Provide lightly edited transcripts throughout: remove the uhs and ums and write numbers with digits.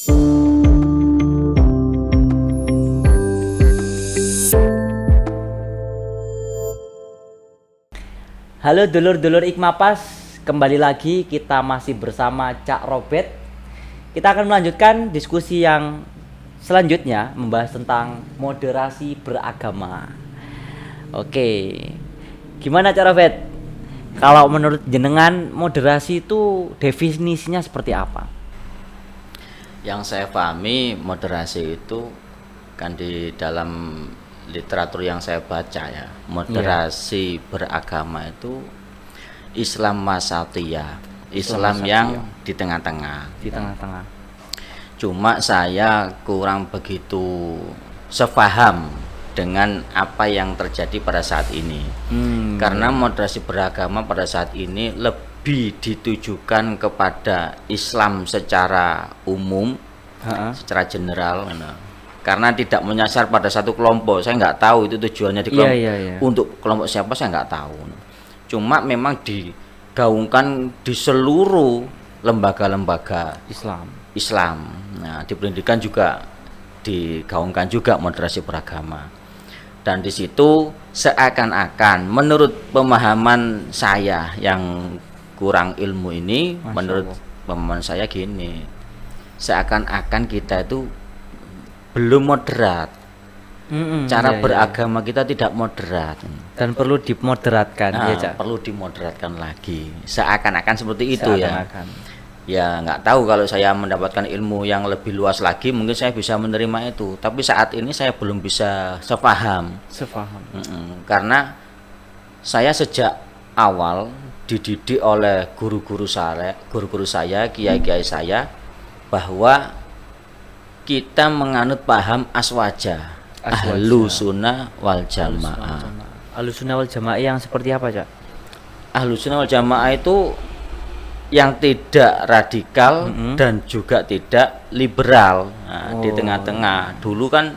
Halo dulur-dulur Ikmapas, kembali lagi kita masih bersama Cak Robert. Kita akan melanjutkan diskusi yang selanjutnya membahas tentang moderasi beragama. Oke, gimana Cak Robert? Kalau menurut jenengan moderasi itu definisinya seperti apa? Yang saya pahami moderasi itu kan di dalam literatur yang saya baca ya, moderasi beragama itu Islam wasatiyah, Islam yang di tengah-tengah. Di tengah-tengah. Cuma saya kurang begitu sepaham dengan apa yang terjadi pada saat ini. Karena moderasi beragama pada saat ini lebih ditujukan kepada Islam secara umum, secara general. Karena tidak menyasar pada satu kelompok. Saya nggak tahu itu tujuannya di kelompok untuk kelompok siapa, saya nggak tahu. Cuma memang digaungkan di seluruh lembaga-lembaga Islam. Nah, di pendidikan juga digaungkan juga moderasi beragama. Dan di situ seakan-akan menurut pemahaman saya yang kurang ilmu ini, menurut pemahaman saya gini, seakan-akan kita itu belum moderat. Cara beragama kita tidak moderat dan perlu dimoderatkan. Perlu dimoderatkan lagi. Seakan-akan seperti itu ya. Ya nggak tahu, kalau saya mendapatkan ilmu yang lebih luas lagi mungkin saya bisa menerima itu. Tapi saat ini saya belum bisa sepaham. Karena saya sejak awal dididik oleh guru-guru saya, kiai-kiai saya, bahwa kita menganut paham aswaja, Ahlus Sunnah wal Jamaah. Ahlus Sunnah wal Jamaah yang seperti apa, Cak? Ahlus Sunnah wal Jamaah itu yang tidak radikal dan juga tidak liberal. Di tengah-tengah. Dulu kan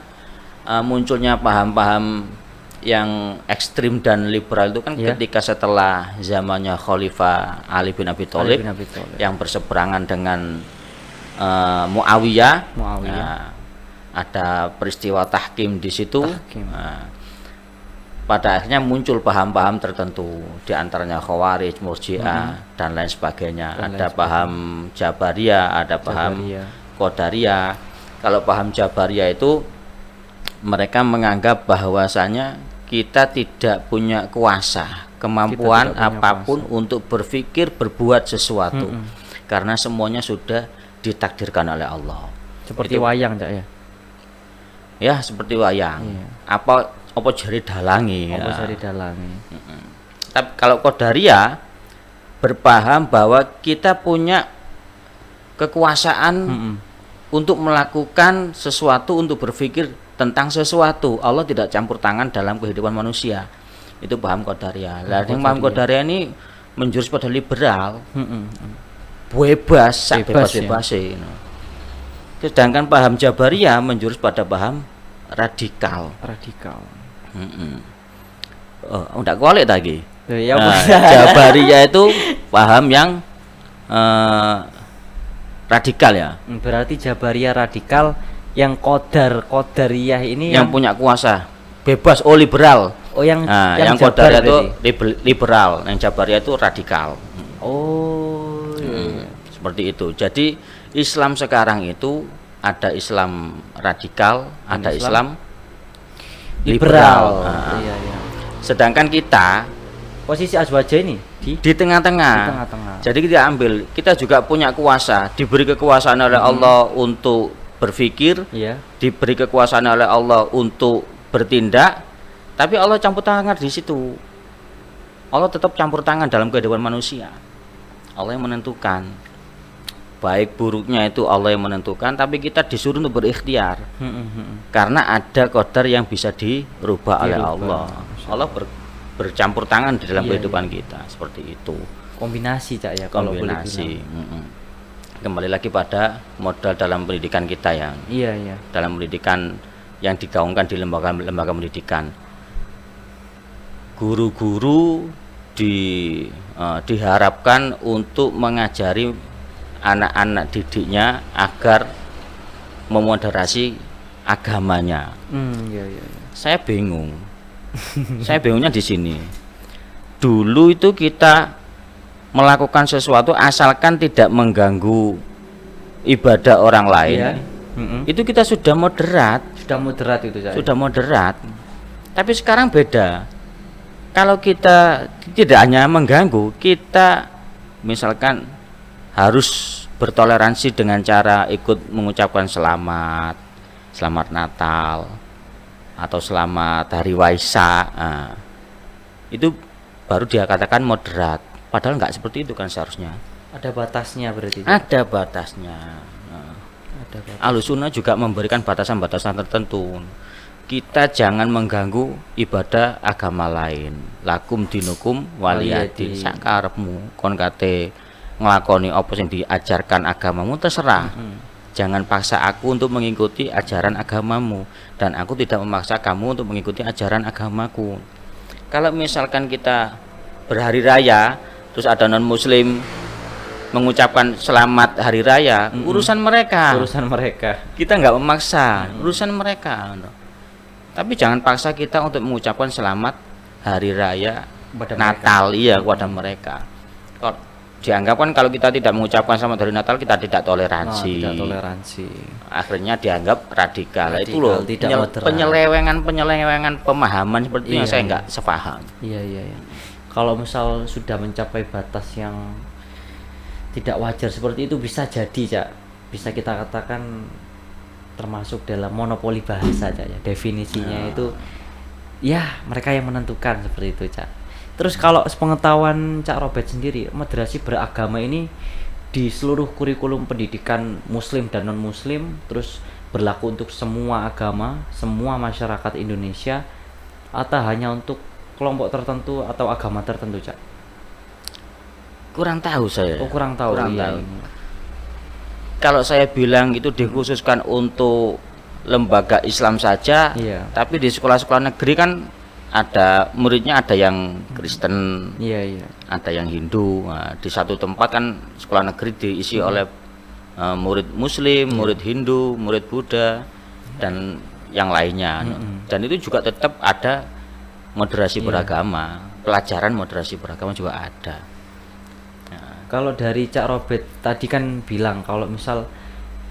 munculnya paham-paham yang ekstrim dan liberal itu kan ketika setelah zamannya Khalifah Ali bin Abi Thalib yang berseberangan dengan Muawiyah. Ada peristiwa tahkim di situ. Pada akhirnya muncul paham-paham tertentu, di antaranya Khawarij, Murji'ah dan lain sebagainya. Ada paham Jabariyah, ada paham Qadariyah. Kalau paham Jabariyah itu mereka menganggap bahwasanya kita tidak punya kuasa, kemampuan apapun untuk berpikir, berbuat sesuatu. Karena semuanya sudah ditakdirkan oleh Allah. Seperti itu, wayang, Cak ya? Ya, seperti wayang. Apa jari dalangi. Tapi kalau Qadariyah berpaham bahwa kita punya kekuasaan untuk melakukan sesuatu, untuk berpikir tentang sesuatu. Allah tidak campur tangan dalam kehidupan manusia. Itu paham Qadariyah. Yang paham Qadariyah ini menjurus pada liberal. Bebas. Sedangkan paham Jabariyah menjurus pada paham radikal. Enggak kualik lagi. Jabariyah itu paham yang radikal ya. Berarti Jabariyah radikal, yang Qadariyah ini yang punya kuasa, bebas, liberal. Yang Qadariyah itu liberal, yang Jabariyah itu radikal. Seperti itu. Jadi Islam sekarang itu ada Islam radikal, ada Islam liberal. Sedangkan kita posisi aswaja ini di tengah-tengah. Jadi kita ambil, kita juga punya kuasa, diberi kekuasaan oleh Allah untuk berpikir, diberi kekuasaan oleh Allah untuk bertindak, tapi Allah campur tangan di situ. Allah tetap campur tangan dalam kehidupan manusia. Allah yang menentukan. Baik buruknya itu Allah yang menentukan, tapi kita disuruh untuk berikhtiar. Karena ada qadar yang bisa dirubah oleh Allah. Allah bercampur tangan di dalam kehidupan kita, seperti itu. Kombinasi, Cak ya, kalau kombinasi. Kembali lagi pada modal dalam pendidikan kita yang dalam pendidikan yang digaungkan di lembaga pendidikan. Guru-guru diharapkan untuk mengajari anak-anak didiknya agar memoderasi agamanya. Iya, iya, iya. Saya bingung. Saya bingungnya di sini. Dulu itu kita melakukan sesuatu asalkan tidak mengganggu ibadah orang lain. Iya. Itu kita sudah moderat. Sudah moderat itu Cak. Sudah moderat. Tapi sekarang beda. Kalau kita tidak hanya mengganggu, kita misalkan harus bertoleransi dengan cara ikut mengucapkan selamat Natal atau selamat Hari Waisak. Nah, itu baru dia katakan moderat. Padahal nggak seperti itu kan seharusnya. Ada batasnya berarti. Ada batasnya. Nah, Ada batas. Ahlussunnah juga memberikan batasan-batasan tertentu. Kita jangan mengganggu ibadah agama lain. Lakum dinukum waliyadin. Sak karepmu kon kate nglakoni apa sing diajarkan agamamu terserah. Jangan paksa aku untuk mengikuti ajaran agamamu dan aku tidak memaksa kamu untuk mengikuti ajaran agamaku. Kalau misalkan kita berhari raya terus ada non muslim mengucapkan selamat hari raya, urusan mereka. Kita nggak memaksa, urusan mereka. Tapi jangan paksa kita untuk mengucapkan selamat hari raya Kepada Natal kepada mereka. Kalau dianggap kan kalau kita tidak mengucapkan selamat hari Natal kita tidak toleransi. Tidak toleransi. Akhirnya dianggap radikal. Itu Radikal, loh tidak moderat. penyelewengan pemahaman seperti yang saya nggak sepaham. Iya, iya, iya. Kalau misal sudah mencapai batas yang tidak wajar seperti itu bisa jadi Cak, bisa kita katakan termasuk dalam monopoli bahasa Cak ya. Definisinya itu ya mereka yang menentukan seperti itu Cak. Terus kalau sepengetahuan Cak Robert sendiri, moderasi beragama ini di seluruh kurikulum pendidikan muslim dan non muslim terus berlaku untuk semua agama, semua masyarakat Indonesia atau hanya untuk kelompok tertentu atau agama tertentu Cak? Kurang tahu saya. Oh, kurang tahu. Iya. Kalau saya bilang itu dikhususkan untuk lembaga Islam saja, Iya. tapi di sekolah-sekolah negeri kan ada muridnya, ada yang Kristen, Iya, iya. ada yang Hindu. Nah, di satu tempat kan sekolah negeri diisi oleh murid Muslim, murid Hindu, murid Buddha, dan yang lainnya. Dan itu juga tetap ada moderasi beragama, pelajaran moderasi beragama juga ada. Kalau dari Cak Robert tadi kan bilang kalau misal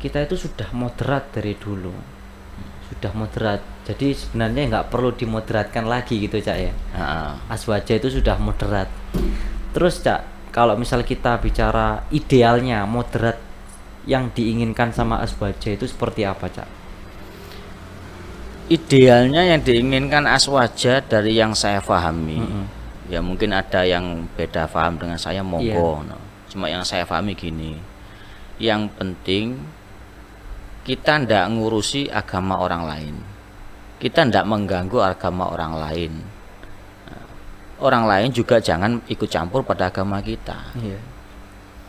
kita itu sudah moderat dari dulu, sudah moderat, jadi sebenarnya nggak perlu dimoderatkan lagi gitu Cak ya. Aswaja itu sudah moderat. Terus Cak, kalau misal kita bicara idealnya moderat yang diinginkan sama Aswaja itu seperti apa Cak? Idealnya yang diinginkan Aswaja dari yang saya pahami, ya mungkin ada yang beda paham dengan saya, monggo. Cuma yang saya pahami gini, yang penting kita ndak ngurusi agama orang lain, kita ndak mengganggu agama orang lain. Orang lain juga jangan ikut campur pada agama kita.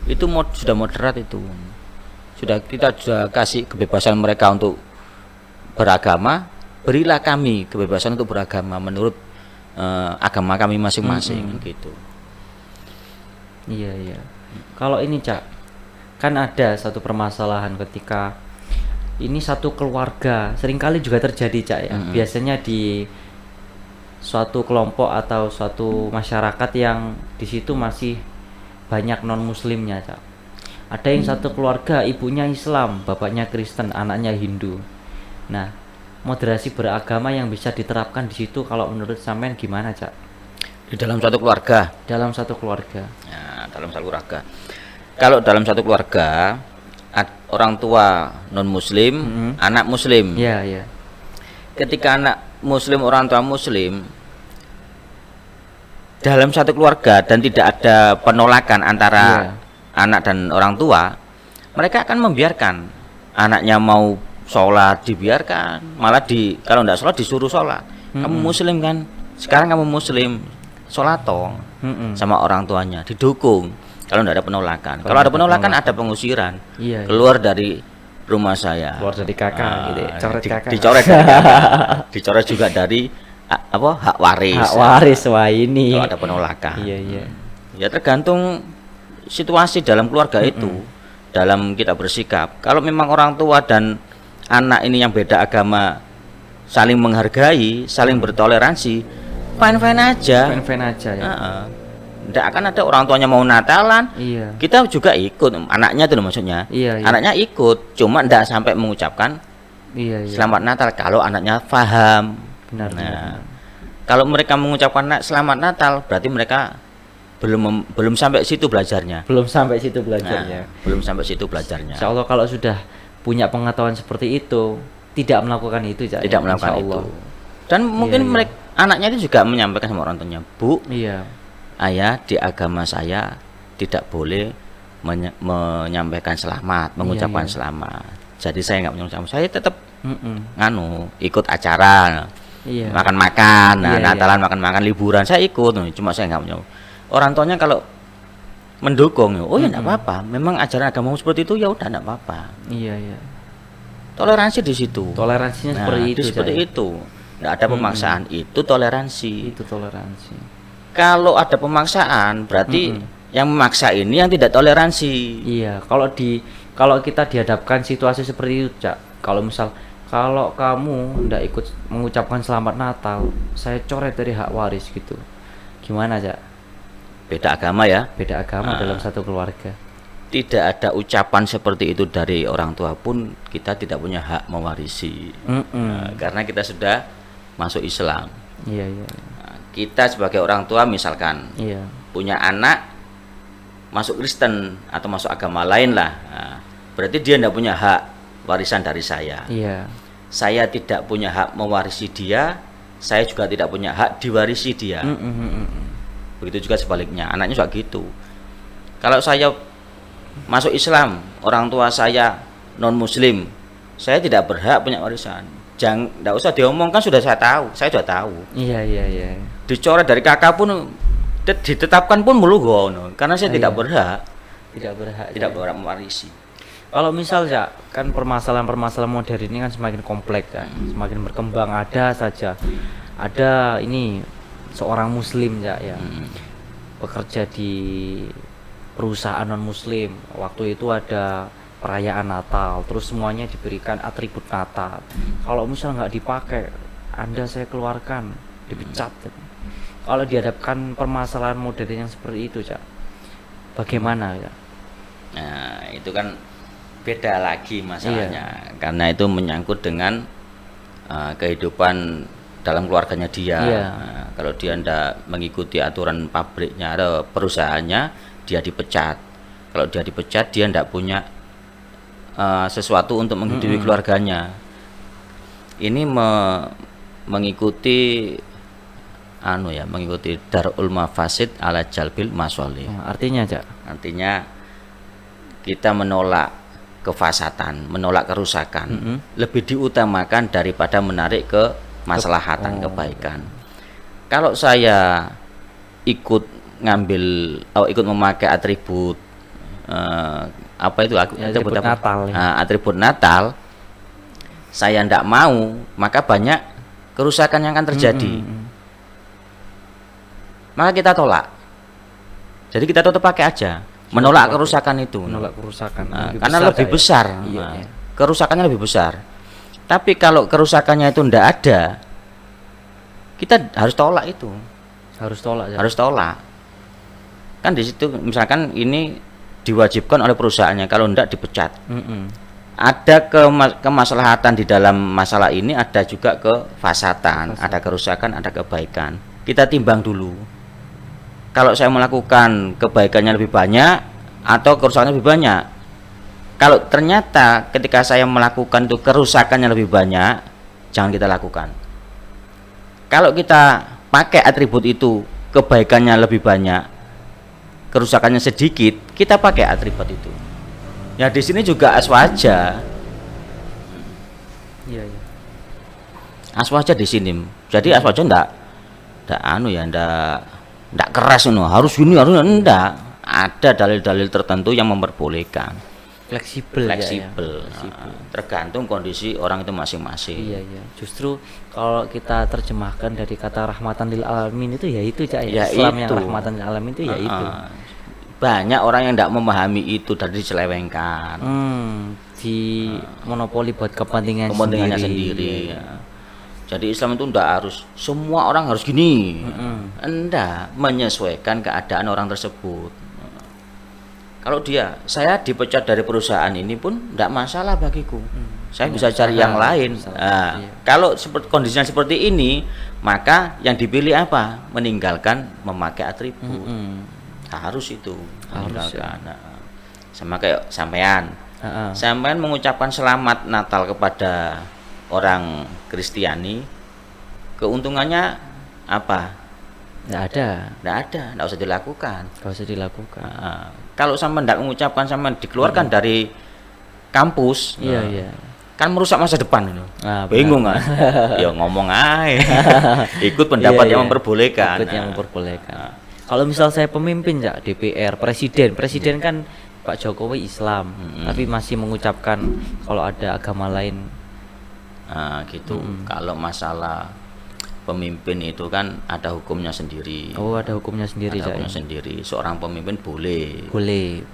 Itu sudah moderat itu. Kita sudah kasih kebebasan mereka untuk beragama, berilah kami kebebasan untuk beragama menurut agama kami masing-masing gitu. Iya, iya. Kalau ini Cak, kan ada satu permasalahan ketika ini satu keluarga, seringkali juga terjadi Cak ya. Biasanya di suatu kelompok atau suatu masyarakat yang di situ masih banyak non muslimnya Cak. Ada yang satu keluarga ibunya Islam, bapaknya Kristen, anaknya Hindu. Nah, moderasi beragama yang bisa diterapkan di situ kalau menurut sampean gimana Cak? Di dalam satu keluarga. Dalam satu keluarga. Ya, dalam satu keluarga. Kalau dalam satu keluarga orang tua non muslim, anak muslim. Iya, iya. Ketika anak muslim, orang tua muslim dalam satu keluarga dan tidak ada penolakan antara anak dan orang tua, mereka akan membiarkan anaknya mau sholat dibiarkan, malah kalau tidak sholat disuruh sholat. Kamu muslim kan, sekarang kamu muslim, sholat toh sama orang tuanya, didukung. Kalau tidak ada penolakan, kalau ada penolakan ada pengusiran, keluar dari rumah saya, keluar dari kakak, gitu, coret kakak, dicoret dari kakak, dicoret juga dari hak waris. Hak waris, wah ini. Kalau ada penolakan, iya. Ya tergantung situasi dalam keluarga itu, dalam kita bersikap. Kalau memang orang tua dan anak ini yang beda agama saling menghargai, saling bertoleransi, fine-fine aja. Fine-fine aja ya. Nggak akan ada orang tuanya mau Natalan, Iya. kita juga ikut, anaknya itu loh maksudnya. Iya, iya. Anaknya ikut, cuma nggak sampai mengucapkan Iya, iya. Selamat Natal kalau anaknya paham. Benar, Nah, benar. kalau mereka mengucapkan Selamat Natal, berarti mereka belum sampai situ belajarnya. Belum sampai situ belajarnya. Belum sampai situ belajarnya. Insya Allah kalau sudah punya pengetahuan seperti itu, tidak melakukan itu, Cak. Tidak Ya, melakukan insya itu. Allah. Dan mungkin Iya, iya. mereka anaknya itu juga menyampaikan sama orang tuanya, Bu, Iya. ayah di agama saya tidak boleh menyampaikan selamat, mengucapkan iya. selamat. Jadi saya nggak mengucapkan, saya tetap Mm-mm. ikut acara, Iya. makan-makan, Iya, Natalan iya. makan-makan, liburan saya ikut, cuma saya nggak menyampaikan. Orang tuanya kalau mendukung, oh ya enggak apa-apa, memang ajaran agamamu seperti itu, ya udah enggak apa-apa. Iya, iya. Toleransi di situ. Toleransinya seperti itu, seperti Cak. itu. Enggak ada pemaksaan, itu toleransi. Itu toleransi. Kalau ada pemaksaan, berarti yang memaksa ini yang tidak toleransi. Iya, kalau kita dihadapkan situasi seperti itu, Cak. Kalau kamu ndak ikut mengucapkan selamat Natal, saya coret dari hak waris gitu. Gimana, Cak? Beda agama ya. Beda agama dalam satu keluarga. Tidak ada ucapan seperti itu dari orang tua pun kita tidak punya hak mewarisi. Karena kita sudah masuk Islam. Iya, iya. Kita sebagai orang tua misalkan Iya. punya anak masuk Kristen atau masuk agama lain lah, berarti dia tidak punya hak warisan dari saya. Iya. Saya tidak punya hak mewarisi dia, saya juga tidak punya hak diwarisi dia. Begitu juga sebaliknya, anaknya juga gitu. Kalau saya masuk Islam, orang tua saya non Muslim, saya tidak berhak punya warisan. Jangan, tidak usah diomongkan, sudah saya tahu, saya sudah tahu. Iya, iya, iya. Dicoret dari kakak pun ditetapkan pun melugono, karena saya tidak berhak, Tidak berhak. tidak ya. berhak mewarisi. Kalau misal ya kan permasalahan-permasalahan modern ini kan semakin kompleks kan, semakin berkembang. Ada saja, ada ini seorang Muslim ya, bekerja di perusahaan non Muslim. Waktu itu ada perayaan Natal, terus semuanya diberikan atribut Natal. Kalau misal nggak dipakai, Anda saya keluarkan, dipecat. Kalau dihadapkan permasalahan modern yang seperti itu, Cak, bagaimana ya? Nah, itu kan beda lagi masalahnya, karena itu menyangkut dengan kehidupan dalam keluarganya dia. Nah, kalau dia tidak mengikuti aturan pabriknya atau perusahaannya, dia dipecat. Kalau dia dipecat, dia tidak punya sesuatu untuk menghidupi keluarganya. Ini mengikuti mengikuti darul mafasid ala jalbil masolih. Artinya, Cak? Artinya kita menolak kefasatan, menolak kerusakan, lebih diutamakan daripada menarik ke maslahatan, kebaikan. Kalau saya ikut ikut memakai atribut atribut Natal, atribut Natal, saya tidak mau, maka banyak kerusakan yang akan terjadi. Maka kita tolak. Jadi kita tetap pakai aja, menolak kerusakan itu. Menolak kerusakan. Karena lebih besar. Iya. Kerusakannya lebih besar. Tapi kalau kerusakannya itu tidak ada, kita harus tolak itu. Harus tolak, ya? Harus tolak. Kan di situ misalkan ini diwajibkan oleh perusahaannya, kalau tidak dipecat. Ada kemaslahatan di dalam masalah ini, ada juga kefasatan, ada kerusakan, ada kebaikan. Kita timbang dulu. Kalau saya melakukan kebaikannya lebih banyak atau kerusakannya lebih banyak. Kalau ternyata ketika saya melakukan itu kerusakannya lebih banyak, jangan kita lakukan. Kalau kita pakai atribut itu kebaikannya lebih banyak, kerusakannya sedikit, kita pakai atribut itu. Ya di sini juga aswaja. Iya. Aswaja di sini. Jadi aswaja ndak keras harus ini harus enggak. Ada dalil-dalil tertentu yang memperbolehkan. Fleksibel. Tergantung kondisi orang itu masing-masing. Iya. Justru kalau kita terjemahkan dari kata rahmatan lil alamin itu ya itu, Cak, ya. Islam yang rahmatan lil alamin itu ya itu. Banyak orang yang tidak memahami itu, dari diselewengkan. di monopoli buat kepentingannya kepentingannya sendiri. sendiri. Ya. Jadi Islam itu enggak harus semua orang harus gini. Enggak, menyesuaikan keadaan orang tersebut. Kalau saya dipecat dari perusahaan ini pun enggak masalah bagiku. Saya bisa cari yang lain. Kalau kondisinya seperti ini, maka yang dipilih apa? Meninggalkan memakai atribut. Harus itu. Meninggalkan. Sama kayak sampean. Sampean mengucapkan selamat Natal kepada orang Kristiani, keuntungannya apa? Nggak usah dilakukan. Kalau sampean tidak mengucapkan, sampean dikeluarkan dari kampus, kan merusak masa depan itu. Bingung kan? Ya ngomong aja. Ikut pendapat yang memperbolehkan. Kalau misal saya pemimpin ya, DPR, presiden kan Pak Jokowi Islam, tapi masih mengucapkan kalau ada agama lain. Gitu. Kalau masalah pemimpin itu kan ada hukumnya sendiri. Oh, ada hukumnya sendiri. Ada hukumnya sendiri. Seorang pemimpin boleh.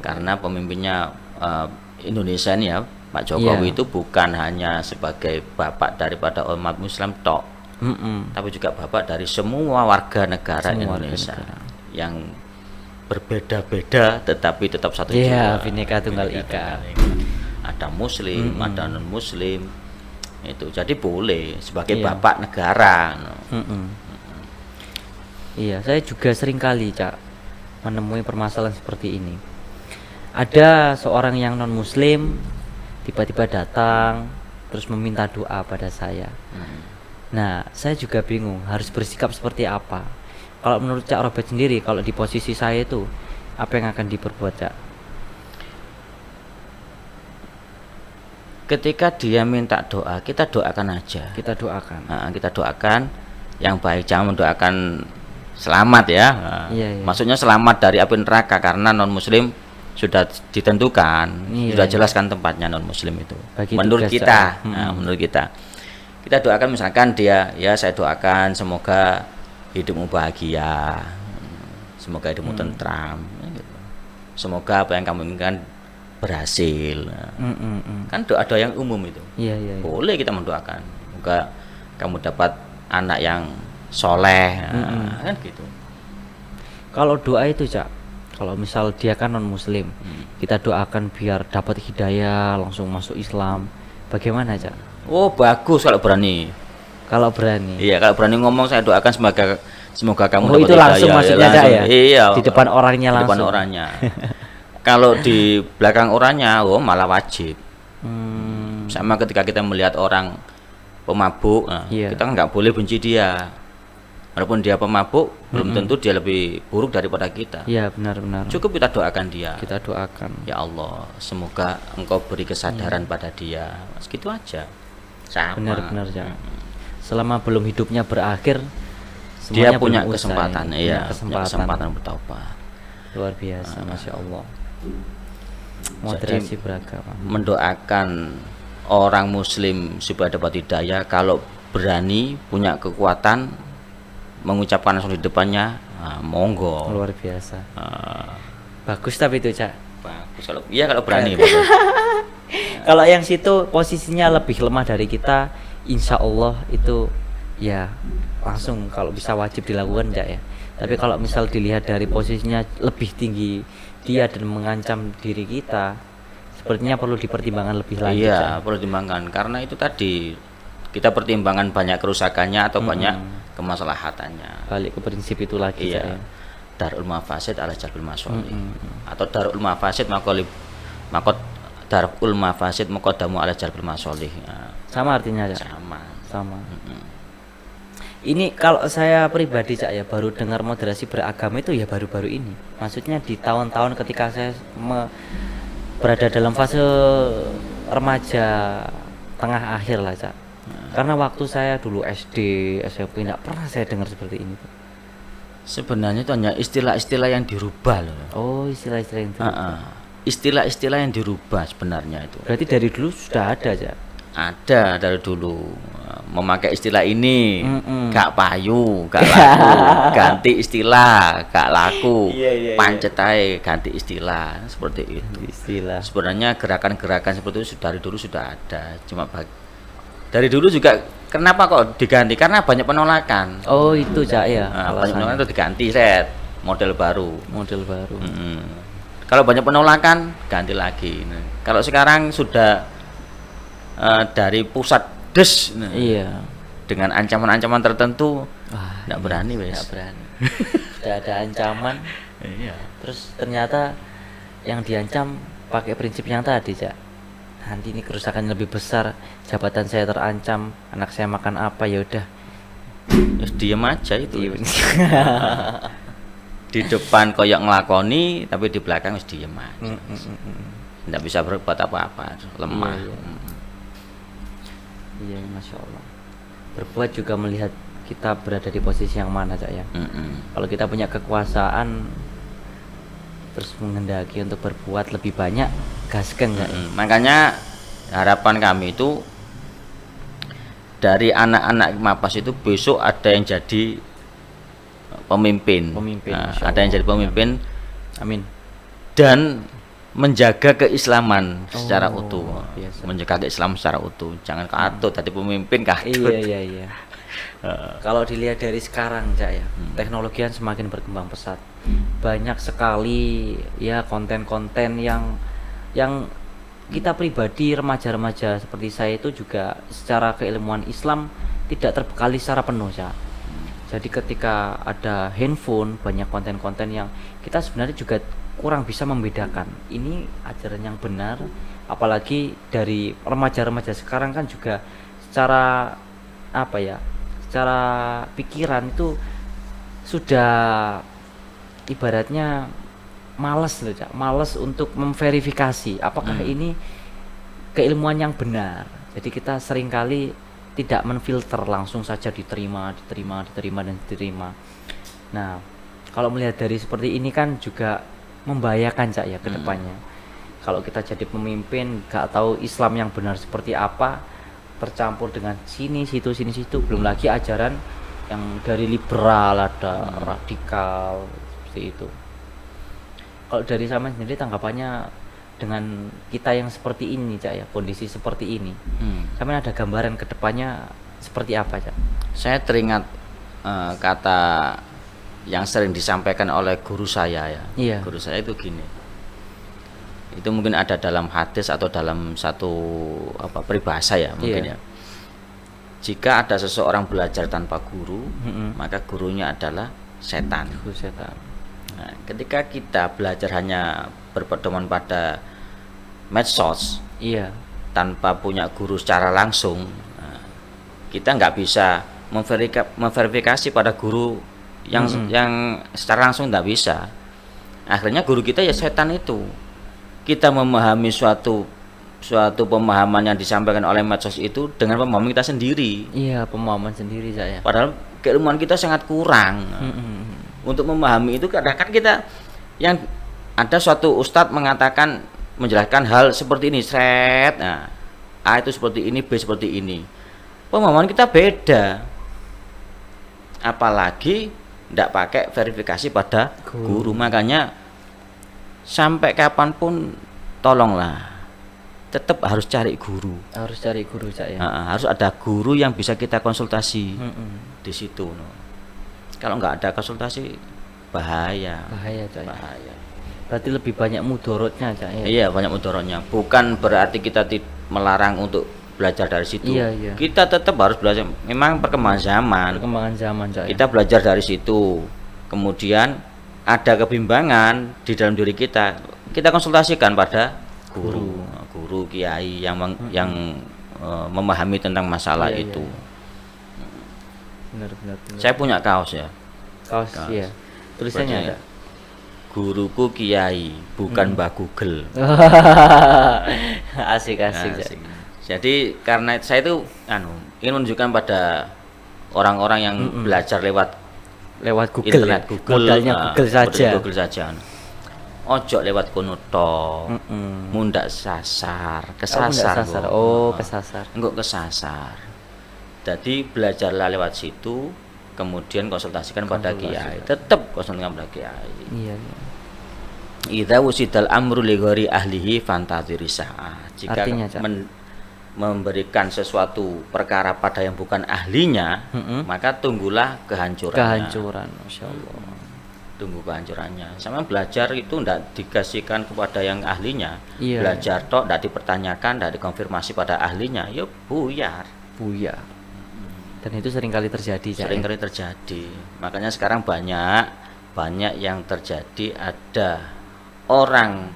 Karena pemimpinnya Indonesia ini ya, Pak Jokowi itu bukan hanya sebagai bapak daripada umat Muslim tok, tapi juga bapak dari semua warga negara Indonesia yang berbeda-beda tetapi tetap satu jiwa. Bhinneka Tunggal Ika. Ada Muslim, ada non Muslim. Itu jadi boleh sebagai bapak negara. Iya, saya juga sering kali menemui permasalahan seperti ini. Ada seorang yang non Muslim tiba-tiba datang terus meminta doa pada saya. Nah, saya juga bingung harus bersikap seperti apa. Kalau menurut Cak Robert sendiri, kalau di posisi saya itu apa yang akan diperbuat, Cak? Ketika dia minta doa, kita doakan aja. Kita doakan yang baik, jangan mendoakan selamat ya. Maksudnya selamat dari api neraka, karena non Muslim sudah ditentukan, sudah jelaskan tempatnya non Muslim itu. Menurut kita, menurut kita doakan misalkan dia, ya saya doakan semoga hidupmu bahagia, semoga hidupmu tentram, semoga apa yang kamu inginkan berhasil. Kan doa-doa yang umum itu. Boleh kita mendoakan semoga kamu dapat anak yang soleh, kan gitu. Kalau doa itu Cak, kalau misal dia kan non Muslim, kita doakan biar dapat hidayah langsung masuk Islam, bagaimana Cak? Oh bagus kalau berani. Iya, kalau berani ngomong saya doakan semoga kamu dapat itu langsung hidayah. Maksudnya Cak ya? Iya. Di depan orangnya langsung. Di depan orangnya. Kalau di belakang orangnya, malah wajib. Sama ketika kita melihat orang pemabuk, kita nggak boleh benci dia. Walaupun dia pemabuk, belum tentu dia lebih buruk daripada kita. Iya, benar-benar. Cukup kita doakan dia. Kita doakan. Ya Allah, semoga Engkau beri kesadaran pada dia. Segitu aja. Sama. Benar-benar ya. Selama belum hidupnya berakhir, dia punya kesempatan, kesempatan bertaubat. Luar biasa, Masya Allah. Moderasi beragama. Mendoakan orang Muslim supaya dapat hidayah, kalau berani punya kekuatan mengucapkan langsung di depannya, monggo. Luar biasa. Bagus tapi itu Cak. Bagus kalau berani. Kalau yang situ posisinya lebih lemah dari kita, insya Allah itu ya langsung kalau bisa wajib dilakukan Cak ya. Tapi kalau misal dilihat dari posisinya lebih tinggi dia dan mengancam diri kita, sepertinya perlu dipertimbangkan lebih lanjut. Iya, perlu dipertimbangkan karena itu tadi kita pertimbangan banyak kerusakannya atau banyak kemaslahatannya. Balik ke prinsip itu lagi. Iya. Darul mafasid ala jalbil masolih. Atau darul mafasid darul mafasid muqaddamu ala jalbil masolih. Sama artinya Cak? Sama. Ini kalau saya pribadi Cak ya, baru dengar moderasi beragama itu ya baru-baru ini. Maksudnya di tahun-tahun ketika saya berada dalam fase remaja tengah akhir lah Cak. Karena waktu saya dulu SD, SMP tidak pernah saya dengar seperti ini. Sebenarnya itu hanya istilah-istilah yang dirubah loh. Oh, istilah-istilah yang dirubah. Istilah-istilah yang dirubah sebenarnya itu. Berarti dari dulu sudah ada Cak? ada dari dulu memakai istilah ini Mm-mm. gak payu, gak laku, ganti istilah, gak laku, Iya. pancet ae, ganti istilah seperti itu. Istilah. Sebenarnya gerakan-gerakan seperti itu dari dulu sudah ada, cuma dari dulu juga kenapa kok diganti? Karena banyak penolakan. Oh, itu Cak ya. Banyak alasannya. penolakan itu diganti set model baru. Model baru. Kalau banyak penolakan ganti lagi. Nah, kalau sekarang sudah dari pusat des, nah, Iya. dengan ancaman-ancaman tertentu, Wah, nggak berani wes. nggak berani. Sudah ada ancaman, Iya. terus ternyata yang diancam pakai prinsip yang tadi, Cak. Nanti ini kerusakan lebih besar, jabatan saya terancam, anak saya makan apa, ya udah. Terus diem aja itu. Iya. Di depan koyok ngelakoni, tapi di belakang harus diem aja. Nggak bisa berbuat apa-apa, lemah. Iya. Iya, masya Allah. Berbuat juga melihat kita berada di posisi yang mana, Cak ya. Kalau kita punya kekuasaan, terus menghendaki untuk berbuat lebih banyak, gaskan nggak? Makanya harapan kami itu dari anak-anak Mapas itu besok ada yang jadi pemimpin. Nah, Masya ada yang Allah. jadi pemimpin Amin. dan menjaga keislaman secara Oh, utuh. biasa. Menjaga keislaman secara utuh. Jangan katut tadi pemimpin katut. Iya. Kalau dilihat dari sekarang, Cak ya, teknologi kan semakin berkembang pesat. Banyak sekali ya konten-konten yang kita pribadi remaja-remaja seperti saya itu juga secara keilmuan Islam tidak terbekali secara penuh, Cak. Jadi ketika ada handphone, banyak konten-konten yang kita sebenarnya juga kurang bisa membedakan ini ajaran yang benar, apalagi dari remaja-remaja sekarang kan juga secara apa ya, secara pikiran itu sudah ibaratnya males loh, Cak. Males untuk memverifikasi apakah ini keilmuan yang benar. Jadi kita seringkali tidak menfilter, langsung saja diterima. Nah, kalau melihat dari seperti ini kan juga membahayakan, Cak ya, ke depannya. Kalau kita jadi pemimpin gak tahu Islam yang benar seperti apa, tercampur dengan sini situ, belum lagi ajaran yang dari liberal, ada radikal seperti itu. Kalau dari sama sendiri tanggapannya dengan kita yang seperti ini, Cak ya, kondisi seperti ini, sama ada gambaran ke depannya seperti apa, Cak? Saya teringat kata yang sering disampaikan oleh guru saya ya. Iya. Guru saya itu gini. Itu mungkin ada dalam hadis atau dalam satu peribahasa ya mungkin Iya. ya. Jika ada seseorang belajar tanpa guru, maka gurunya adalah setan. Guru setan. Nah, ketika kita belajar hanya berpedoman pada medsos, Iya. tanpa punya guru secara langsung, nah, kita nggak bisa memverifikasi pada guru yang secara langsung nggak bisa. Akhirnya guru kita ya setan itu. Kita memahami suatu pemahaman yang disampaikan oleh medsos itu dengan pemahaman kita sendiri. Iya, pemahaman sendiri, Cak ya. Padahal keilmuan kita sangat kurang. Untuk memahami itu kadang-kadang kita yang ada suatu ustadz mengatakan menjelaskan hal seperti ini, nah, A itu seperti ini, B seperti ini. Pemahaman kita beda. Apalagi tidak pakai verifikasi pada guru. Makanya sampai kapanpun tolonglah tetap harus cari guru. Harus cari guru, Cak ya. Harus ada guru yang bisa kita konsultasi di situ. Kalau nggak ada konsultasi bahaya, Cak ya. bahaya. Berarti lebih banyak mudorotnya, Cak ya. Iya, banyak mudorotnya. Bukan berarti kita melarang untuk belajar dari situ. Iya. Kita tetap harus belajar. Memang perkembangan zaman. Perkembangan zaman, Cak ya. Kita belajar dari situ. Kemudian ada kebimbangan di dalam diri kita. Kita konsultasikan pada guru kiai yang memahami tentang masalah Iya, itu. Benar. Saya punya kaos ya. Kaos. Ya. Tulisannya ada. Guruku kiai, bukan Mbah Google. Asik. Asik. Jadi karena saya itu ingin menunjukkan pada orang-orang yang belajar lewat Google internet, ya? Google, Modalnya Google saja. Google saja. ojo lewat kono tok. Mundak kesasar. Kesasar. Engko kesasar. Jadi belajarlah lewat situ, kemudian konsultasikan pada kiai. Tetap konsultasikan pada kiai. Iya. Idza wusidal amru li ghairi ahlihi fantadhiri sa'ah. Jika Artinya, memberikan sesuatu perkara pada yang bukan ahlinya, maka tunggulah kehancurannya. Masyaallah. Tunggu kehancurannya. Sama belajar itu tidak dikasihkan kepada yang ahlinya. Iya. Belajar tok tidak dipertanyakan, tidak dikonfirmasi pada ahlinya, ya buyar. Dan itu seringkali terjadi. Seringkali terjadi. Makanya sekarang banyak yang terjadi, ada orang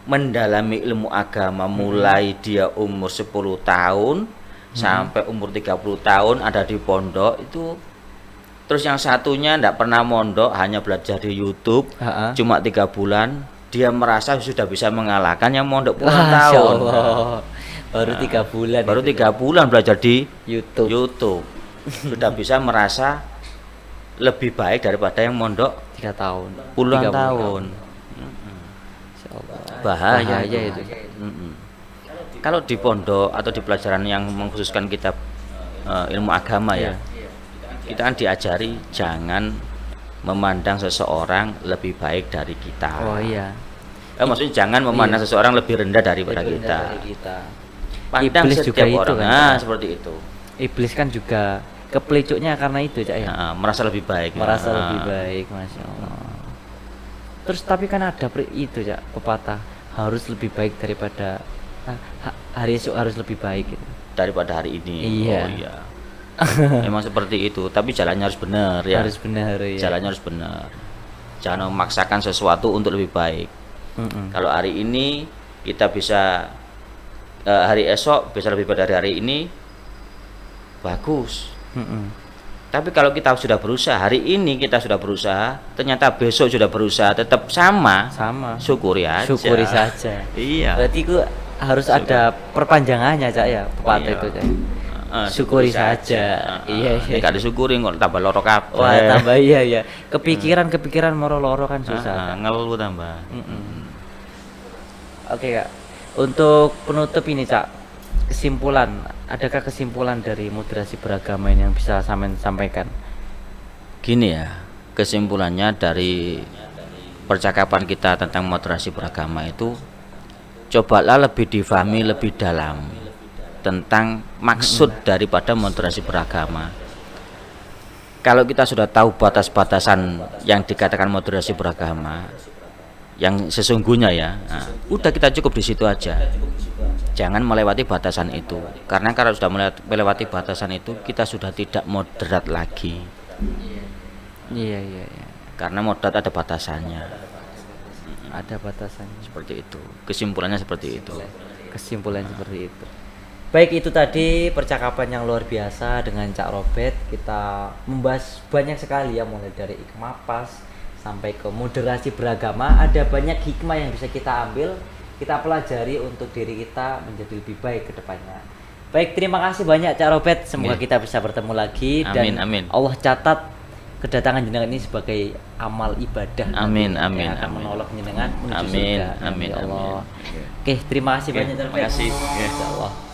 mendalami ilmu agama mulai dia umur 10 tahun sampai umur 30 tahun ada di pondok itu. Terus yang satunya tidak pernah mondok, hanya belajar di YouTube, cuma 3 bulan, dia merasa sudah bisa mengalahkan yang mondok puluhan tahun. Baru 3 bulan. Baru 3 bulan belajar di YouTube. Sudah bisa merasa lebih baik daripada yang mondok 3 tahun. Puluhan tahun. Bahaya itu. Kalau di pondok atau di pelajaran yang mengkhususkan kitab ilmu agama ya, kita kan diajari jangan memandang seseorang lebih baik dari kita. Maksudnya jangan memandang seseorang lebih rendah daripada kita. Pandang Iblis setiap juga orang. itu kan, seperti itu. Iblis kan juga kepelicuknya karena itu, Cak ya. Merasa lebih baik. Lebih baik, Masya Allah. Terus tapi kan ada itu, Cak, pepatah harus lebih baik daripada hari esok, harus lebih baik gitu. Daripada hari ini. Iya. Oh iya. Memang seperti itu, tapi jalannya harus benar ya. Harus benar ya. Jalannya harus benar. Jangan memaksakan sesuatu untuk lebih baik. Kalau hari ini kita bisa hari esok bisa lebih baik dari hari ini, bagus. Tapi kalau kita sudah berusaha, hari ini kita sudah berusaha, ternyata besok sudah berusaha tetap sama, syukuri saja. Iya. Berarti itu harus ada perpanjangannya, Cak ya, pepatah itu, Cak. Syukuri saja. Iya. Nek disyukuri kok tambah loro kabeh. Wah, tambah iya. Kepikiran moro-loro kan susah. Ngeluh tambah. Oke, Kak. Untuk penutup ini, Cak, adakah kesimpulan dari moderasi beragama ini yang bisa sampean sampaikan? Gini ya, kesimpulannya dari percakapan kita tentang moderasi beragama itu, cobalah lebih difahami lebih dalam tentang maksud daripada moderasi beragama. Kalau kita sudah tahu batas-batasan yang dikatakan moderasi beragama yang sesungguhnya ya, udah kita cukup di situ aja. Jangan melewati batasan itu, karena kalau sudah melewati batasan itu kita sudah tidak moderat lagi. Iya. Karena moderat ada batasannya. Ada batasannya. Seperti itu. Kesimpulannya seperti itu. Baik, itu tadi percakapan yang luar biasa dengan Cak Robert. Kita membahas banyak sekali ya, mulai dari ikmapas sampai ke moderasi beragama. Ada banyak hikmah yang bisa kita ambil, kita pelajari untuk diri kita menjadi lebih baik ke depannya. Baik, terima kasih banyak Cak Robert. Semoga kita bisa bertemu lagi. Amin, dan amin. Allah catat kedatangan jenengan ini sebagai amal ibadah. Amin, yang akan menolong jenengan menuju surga. Amin, Ya Allah. amin. Oke, terima kasih banyak Cak Robert. Terima kasih. Insyaallah.